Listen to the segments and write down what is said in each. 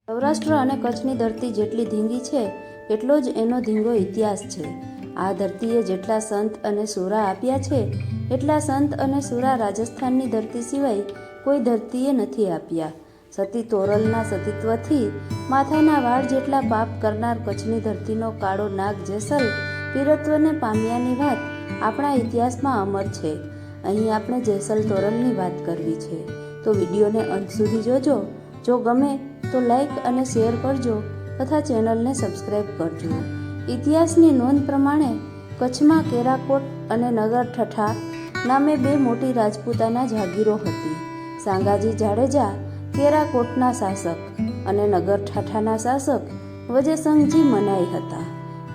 સૌરાષ્ટ્ર અને કચ્છની ધરતી જેટલી ધીંગી છે એટલો જ એનો ધીંગો ઇતિહાસ છે. આ ધરતીએ જેટલા સંત અને સુરા આપ્યા છે એટલા સંત અને સુરા રાજસ્થાનની ધરતી સિવાય કોઈ ધરતીએ નથી આપ્યા. સતી તોરલના સતીત્વથી માથાના વાળ જેટલા પાપ કરનાર કચ્છની ધરતીનો કાળો નાગ જેસલ વીરત્વને પામ્યાની વાત આપણા ઇતિહાસમાં અમર છે. અહીં આપણે જેસલ તોરલની વાત કરવી છે, તો વિડીયોને અંત સુધી જોજો. જો ગમે તો લાઈક અને શેર કરજો તથા ચેનલને સબસ્ક્રાઈબ કરજો. ઇતિહાસની નોંધ પ્રમાણે કચ્છમાં કેરાકોટ અને નગર ઠઠા નામે બે મોટી રાજપૂતાના જાગીરો હતી. સાંગાજી જાડેજા કેરાકોટના શાસક અને નગર ઠાઠાના શાસક વજેસંગજી મનાઈ હતા.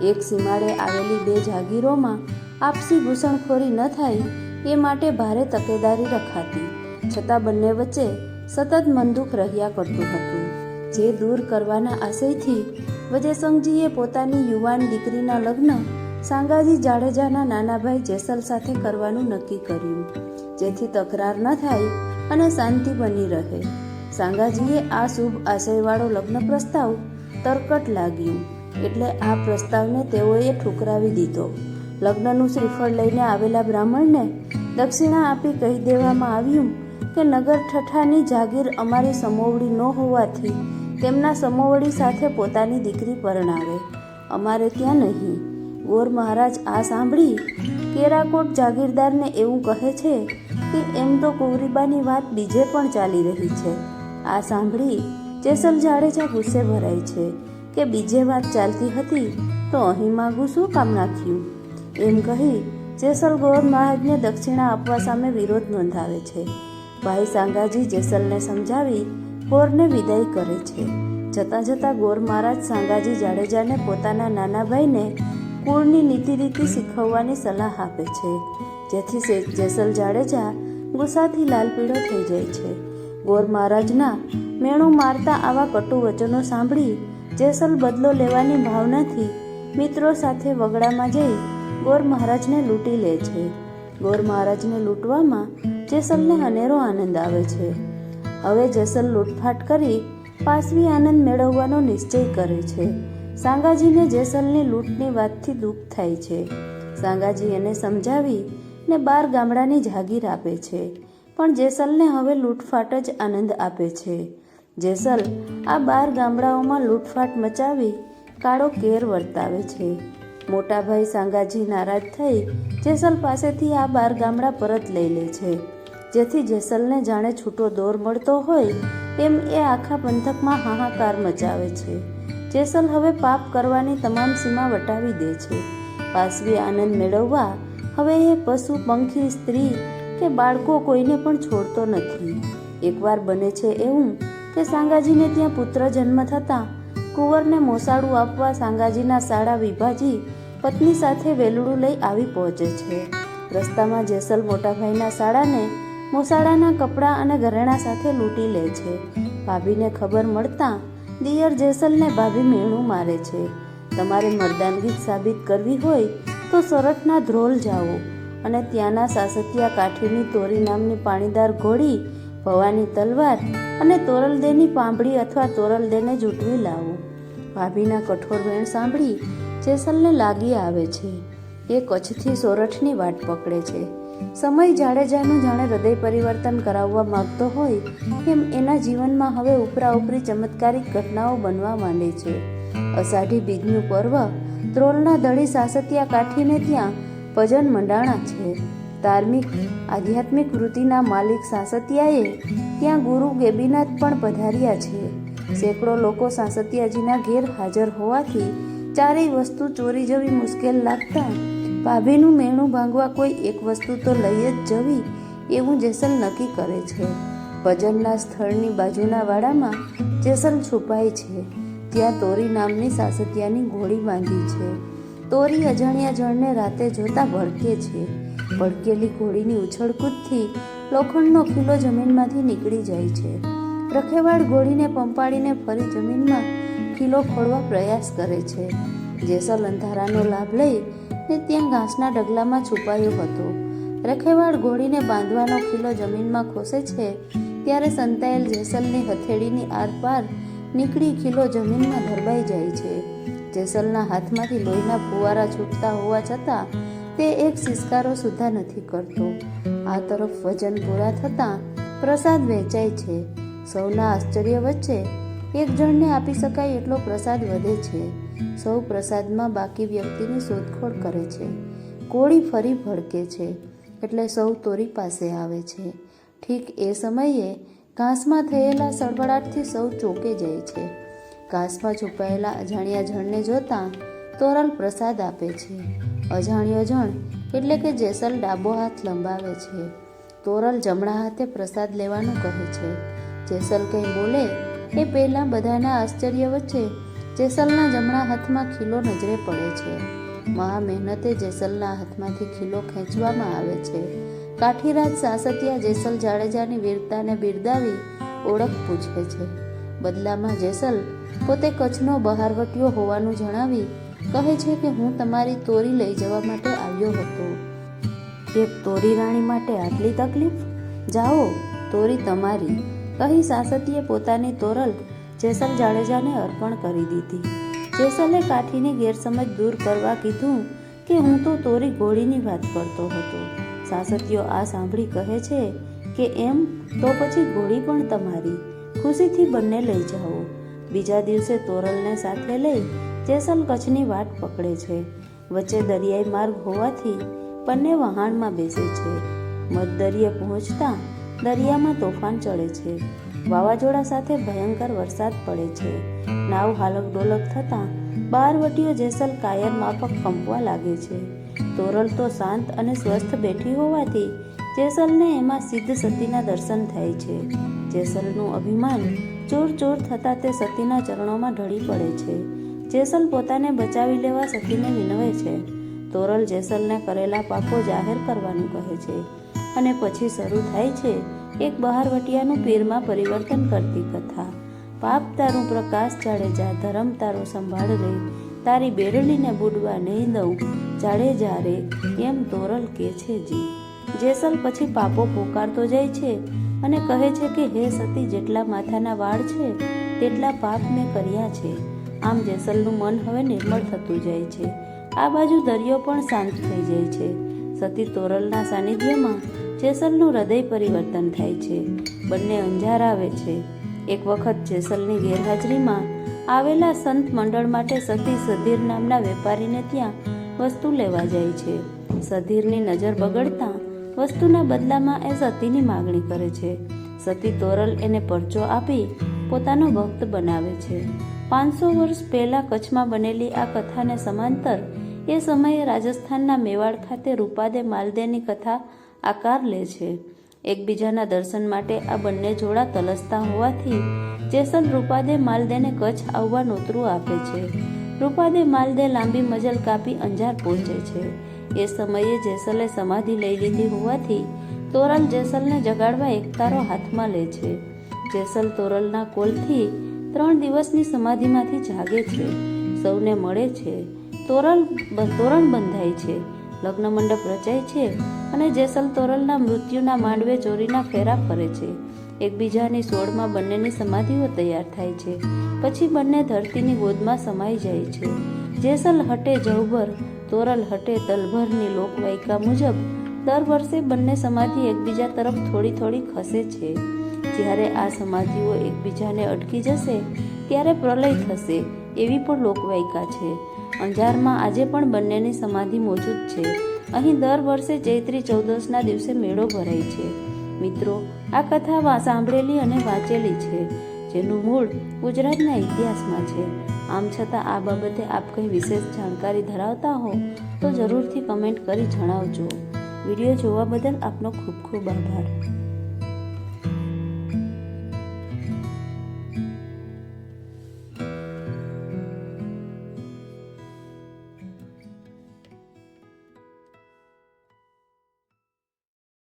એક સીમાડે આવેલી બે જાગીરોમાં આપસી ઘૂસણખોરી ન થાય એ માટે ભારે તકેદારી રખાતી, છતાં બંને વચ્ચે સતત મનદુખ રહ્યા કરતું હતું. જે દૂર કરવાના આશયથી વજેસંગજીએ પોતાની યુવાન દીકરીના લગ્ન સાંગાજી જાડેજાના નાના ભાઈ જેસલ સાથે કરવાનું નક્કી કર્યું, જેથી તકરાર ન થાય અને શાંતિ બની રહે. સાંગાજીએ આ શુભ આશયવાળો લગ્ન પ્રસ્તાવ તરકટ લાગ્યું એટલે આ પ્રસ્તાવને તેઓએ ઠુકરાવી દીધો. લગ્નનું શ્રીફળ લઈને આવેલા બ્રાહ્મણને દક્ષિણા આપી કહી દેવામાં આવ્યું કે નગર ઠઠ્ઠાની જાગીર અમારી સમોવડી ન હોવાથી તેમના સમોવડી સાથે પોતાની દીકરી પરણાવે, અમારે ત્યાં નહીં. ગોર મહારાજ આ સાંભળી કેરાકોટ જાગીરદારને એવું કહે છે કે એમ તો કુંવરીબાની વાત બીજે પણ ચાલી રહી છે. આ સાંભળી જેસલ જાડેજા ગુસ્સે ભરાય છે કે બીજે વાત ચાલતી હતી તો અહીં માગું શું કામ નાખ્યું. એમ કહી જેસલ ગોર મહારાજને દક્ષિણા આપવા સામે વિરોધ નોંધાવે છે. ભાઈ સાંગાજી જેસલને સમજાવી ગોરને વિદાય કરે છે. જતાં જતાં ગોર મહારાજ સાંગાજી જાડેજાને પોતાના નાના ભાઈને કુળની નીતિ રીતિ શીખવવાની સલાહ આપે છે, જેથી જેસલ જાડેજા ગુસ્સાથી લાલપીળો થઈ જાય છે. ગોર મહારાજના મેણું મારતા આવા કટુ વચનો સાંભળી જેસલ બદલો લેવાની ભાવનાથી મિત્રો સાથે વગડામાં જઈ ગોર મહારાજને લૂંટી લે છે. ગોર મહારાજને લૂંટવામાં જેસલને અનેરો આનંદ આવે છે. હવે જેસલ લૂંટફાટ કરી પાસવી આનંદ મેળવવાનો નિશ્ચય કરે છે. સાંગાજીને જેસલની લૂંટની વાતથી દુઃખ થાય છે. સાંગાજી એને સમજાવી ને 12 ગામડાની જાગીર આપે છે, પણ જેસલને હવે લૂંટફાટ જ આનંદ આપે છે. જેસલ આ 12 ગામડાઓમાં લૂંટફાટ મચાવી કાળો કેર વર્તાવે છે. મોટા ભાઈ સાંગાજી નારાજ થઈ જેસલ પાસેથી આ 12 ગામડા પરત લઈ લે છે, જેથી જેસલને જાણે છૂટો દોર મળતો હોય એમ એ આખા પંથકમાં હાહાકાર મચાવે છે. જેસલ હવે પાપ કરવાની તમામ સીમા વટાવી દે છે. પાસવી આનંદ મેળવવા હવે એ પશુ પંખી સ્ત્રી કે બાળકો કોઈને પણ છોડતો નથી. એકવાર બને છે એવું કે સાંગાજીને ત્યાં પુત્ર જન્મ થતાં કુંવરને મોસાળું આપવા સાંગાજીના સાળા વિભાજી પત્ની સાથે વેલડું લઈ આવી પહોંચે છે. રસ્તામાં જેસલ મોટાભાઈના સાળાને મોસાળાના કપડાં અને ઘરેણાં સાથે લૂંટી લે છે. ભાભીને ખબર મળતા દિયર જેસલને ભાભી મેણું મારે છે. તમારે મર્દાનગી સાબિત કરવી હોય તો સોરઠના ધ્રોલ જાઓ અને ત્યાંના સાસતિયા કાઠીની તોરી નામની પાણીદાર ઘોડી, ભવાની તલવાર અને તોરલદેની પાંભડી અથવા તોરલદેને જૂટવી લાવો. ભાભીના કઠોર વેણ સાંભળી જેસલને લાગી આવે છે. એ કચ્છથી સોરઠની વાટ પકડે છે. સમય જાડેજાનું જાણે હૃદય પરિવર્તન કરાવવા માંગતો હોય એમ એના જીવનમાં હવે ઉપરા ઉપરી ચમત્કારિક ઘટનાઓ બનવા માંડે છે. અષાઢી બીજનું પર્વ ધ્રોલના ધડી સાસતિયા કાઠીને ત્યાં ભજન મંડાણા છે. ધાર્મિક આધ્યાત્મિક વૃત્તિના માલિક સાસતિયાએ ત્યાં ગુરુ ગેબીનાથ પણ પધાર્યા છે. સેંકડો લોકો સાસતિયાજીના ઘેર હાજર હોવાથી ચારેય વસ્તુ ચોરી જવી મુશ્કેલ લાગતા ભાભીનું મેણું ભાંગવા કોઈ એક વસ્તુ તો લઈ જ જવી એવું જેસલ નક્કી કરે છે. ભજનના સ્થળની બાજુના વાડામાં જેસલ છુપાય છે. ત્યાં તોરી નામની સાસતિયાની ઘોડી બાંધી છે. તોરી અજાણ્યા જણને રાતે જોતા ભડકે છે. ભડકેલી ઘોડીની ઉછળકૂદથી લોખંડનો ખીલો જમીનમાંથી નીકળી જાય છે. રખેવાળ ઘોડીને પંપાડીને ફરી જમીનમાં ખીલો ખોળવા પ્રયાસ કરે છે. જેસલ અંધારાનો લાભ લઈ ને ત્યાં ઘાસના ઢગલામાં છુપાયો હતો. રખેવાળ ઘોડીને બાંધવાનો ખીલો જમીનમાં ખોસે છે ત્યારે સંતાયેલ જેસલની હથેળીની આરપાર નીકળી ખીલો જમીનમાં ધરબાઈ જાય છે. જેસલના હાથમાંથી લોહીના ફુવારા છૂટતા હોવા છતાં તે એક સિસકારો સુદ્ધા નથી કરતો. આ તરફ વજન પૂરા થતાં પ્રસાદ વહેંચાય છે. સૌના આશ્ચર્ય વચ્ચે એક જણને આપી શકાય એટલો પ્રસાદ વધે છે. સૌ પ્રસાદમાં બાકી વ્યક્તિની શોધખોળ કરે છે. કોળી ફરી ભડકે છે એટલે સૌ તોરી પાસે આવે છે. ઠીક એ સમયે ઘાસમાં થયેલા સળવળાટથી સૌ ચોંકી જાય છે. ઘાસમાં છુપાયેલા અજાણ્યા જણને જોતાં તોરલ પ્રસાદ આપે છે. અજાણ્યો જણ એટલે કે જેસલ ડાબો હાથ લંબાવે છે. તોરલ જમણા હાથે પ્રસાદ લેવાનું કહે છે. જેસલ કંઈ બોલે એ પહેલાં બધાના આશ્ચર્ય વચ્ચે જેસલના જમણા હાથમાં ખીલો નજરે પડે છે. મહા મહેનતે જેસલના હાથમાંથી ખીલો ખેંચવામાં આવે છે. કાઠીરાજ સાસતિયા જેસલ જાડેજાની વીરતાને બિરદાવી ઓળખ પૂછે છે. બદલામાં જેસલ પોતે કચ્છનો બહારવટીયો હોવાનું જણાવી કહે છે કે હું તમારી તોરી લઈ જવા માટે આવ્યો હતો. એક તોરી રાણી માટે આટલી તકલીફ? જાઓ, તોરી તમારી, કહી સાસતીએ પોતાની તોરલ જેસલ જાડેજાને અર્પણ કરી દીધી. જેસલે કાઠીની ગેરસમજ દૂર કરવા કીધું કે હું તો તોરી ઘોડીની વાત કરતો હતો. સાસતીયો આ સાંભળી કહે છે કે એમ તો પછી ઘોડી પણ તમારી, ખુશીથી બંને લઈ જાઓ. બીજા દિવસે તોરલને સાથે લઈ જેસલ કચ્છની વાટ પકડે છે. વચ્ચે દરિયાઈ માર્ગ હોવાથી બંને વહાણમાં બેસે છે. મધદરિયે પહોંચતા દરિયામાં તોફાન ચડે છે. વાવાઝોડા સાથે ભયંકર વરસાદ પડે છે. નાવ હાલક ડોલક થતાં બહારવટીયો જેસલ કાયર માફક કંપવા લાગે છે. તોરલ તો શાંત અને સ્વસ્થ બેઠી હોવાથી જેસલને એમાં સિદ્ધ સતીના દર્શન થાય છે. જેસલનું અભિમાન ચોર ચોર થતાં તે સતીના ચરણોમાં ઢળી પડે છે. જેસલ પોતાને બચાવી લેવા સતીને વિનવે છે. તોરલ જેસલને કરેલા પાપો જાહેર કરવાનું કહે છે અને પછી શરૂ થાય છે એક બહારવટિયાનું પીરમાં પરિવર્તન કરતી કથા. પાપ તારું પ્રકાશ જાડેજા, ધર્મ તારો સંભાળ રે, તારી બેરડીને બુડવા નહીં દઉં જાડેજા રે, એમ તોરલ કે છે જી. જેસલ પછી પાપો પોકારતો જાય છે અને કહે છે કે હે સતી, જેટલા માથાના વાળ છે તેટલા પાપ મેં કર્યા છે. આમ જેસલનું મન હવે નિર્મળ થતું જાય છે. આ બાજુ દરિયો પણ શાંત થઈ જાય છે. સતી તોરલના સાનિધ્યમાં જેસલનું હૃદય પરિવર્તન થાય છે. બંને અંજાર આવે છે. એક વખત જેસલની ગેરહાજરીમાં આવેલા સંત મંડળ માટે સતી સધીર નામના વેપારીને ત્યાં વસ્તુ લેવા જાય છે. સધીરની નજર બગડતા વસ્તુના બદલામાં એ સતીની માગણી કરે છે. સતી તોરલ એને પરચો આપી પોતાનો ભક્ત બનાવે છે. 500 વર્ષ પહેલા કચ્છમાં બનેલી આ કથાને સમાંતર એ સમયે રાજસ્થાનના મેવાડ ખાતે રૂપાદે માલદેની કથા આકાર લે છે. એકબીજાના દર્શન માટે આ બંને જોડા તલસતા હોવાથી જેસલ રૂપાદે માલદેને કચ્છ આવવા નોતરું આપે છે. રૂપાદે માલદે લાંબી મજલ કાપી અંજાર પહોંચે છે. એ સમયે જેસલે સમાધિ લઈ લીધી હોવાથી તોરલ જેસલને જગાડવા એકતારો હાથમાં લે છે. જેસલ તોરલના કોલથી 3 દિવસની સમાધિમાંથી જાગે છે. સૌને મળે છે. તોરણ બંધાય છે. લગ્ન મંડપ રચાય છે અને જેસલ તોરલના મૃત્યુના માંડવે ચોરીના ફેરા ફરે છે. એકબીજાની સોળમાં બંનેની સમાધિઓ તૈયાર થાય છે. પછી બંને ધરતીની ગોદમાં સમાઈ જાય છે. જેસલ હટે જવભર, તોરલ હટે તલભરની લોકવાયકા મુજબ દર વર્ષે બંને સમાધિ એકબીજા તરફ થોડી થોડી ખસે છે. જ્યારે આ સમાધિઓ એકબીજાને અટકી જશે ત્યારે પ્રલય થશે એવી પણ લોકવાયકા છે. અંજારમાં આજે પણ બંનેની સમાધિ મોજૂદ છે. અહીં દર વર્ષે ચૈત્રી ચૌદસના દિવસે મેળો ભરાય છે. મિત્રો, આ કથા સાંભળેલી અને વાંચેલી છે, જેનું મૂળ ગુજરાતના ઇતિહાસમાં છે. આમ છતાં આ બાબતે આપ કંઈ વિશેષ જાણકારી ધરાવતા હો તો જરૂરથી કમેન્ટ કરી જણાવજો. વિડીયો જોવા બદલ આપનો ખૂબ ખૂબ આભાર.